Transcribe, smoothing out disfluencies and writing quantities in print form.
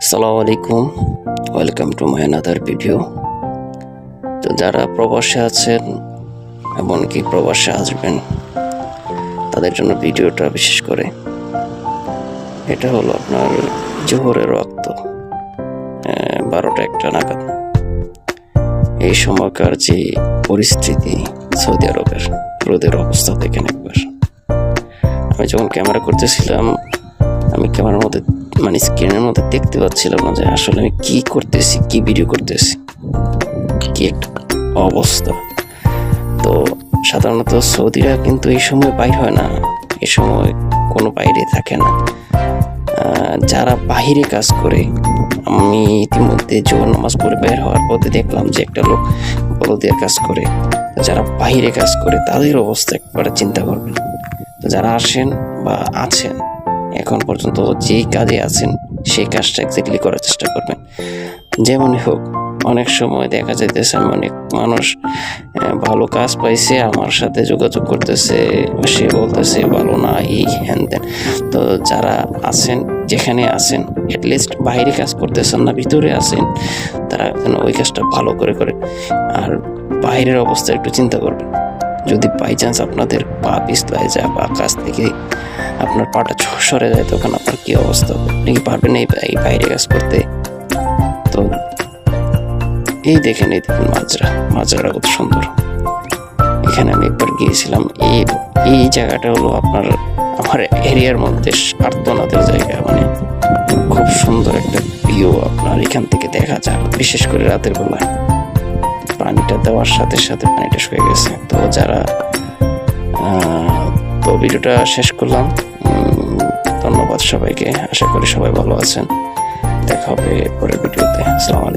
আসসালামু আলাইকুম, welcome to my another video. তো যারা প্রবাসে আছেন এমনকি প্রবাসে আসবেন তাদের জন্য ভিডিওটা বিশেষ করে। এটা হলো আপনার জোহরের ওয়াক্ত 12টা-1টা নাগাদ। এই সময়কার যে পরিস্থিতি সৌদি আরবের রোদের অবস্থা দেখেন একবার। আমি যখন ক্যামেরা করতেছিলাম আমি ক্যামেরার মধ্যে স্ক্রিনের মধ্যে দেখতে পাচ্ছিলাম না যে আসলে আমি কি করতেছি, কি ভিডিও করতেছি, কি একটা অবস্থা। তো সাধারণত সৌদিরা কিন্তু এই সময় বাইর হয় না, এই সময় কোনো বাইরে থাকে না। যারা বাহিরে কাজ করে, আমি ইতিমধ্যে জোহর নামাজ পড়ে বের হওয়ার পথে দেখলাম যে একটা লোক বলদের কাজ করে। যারা বাহিরে কাজ করে তাদের অবস্থা একবারে চিন্তা করবেন। তো যারা আসেন বা আছেন এখন পর্যন্ত যেই কাজে আছেন সেই কাজটা এক্স্যাক্টলি করার চেষ্টা করবেন। যেমনই হোক, অনেক সময় দেখা যাইতেছে অনেক মানুষ ভালো কাজ পাইছে, আমার সাথে যোগাযোগ করতেছে, সে বলতেছে ভালো না, এই হ্যান দেন। তো যারা আছেন, যেখানে আছেন, অ্যাটলিস্ট বাইরে কাজ করতেছেন না, ভিতরে আছেন, তারা যেন ওই কাজটা ভালো করে করে। আর বাইরের অবস্থা একটু চিন্তা করবেন। যদি বাই চান্স আপনাদের পা পিছলায় যায় বা কাজ থেকে আপনার পাটা সরে যায়, তখন আপনার কি অবস্থা হবে? আপনি কি পারবেন এই বাইরে কাজ করতে? তো এই দেখেন মাজরা কত সুন্দর। এখানে আমি একবার গিয়েছিলাম। এই জায়গাটা হলো আমার এরিয়ার মধ্যে আর্তনাদের জায়গা, খুব সুন্দর একটা ভিউ আপনার এখান থেকে দেখা যায়, বিশেষ করে রাতের বেলায়। পানিটা দেওয়ার সাথে সাথে পানিটা শুয়ে গেছে। তো তো ভিডিওটা শেষ করলাম। ধন্যবাদ সবাইকে, আশা করি সবাই ভালো আছেন। দেখা হবে পরের ভিডিওতে। আসসালামু আলাইকুম।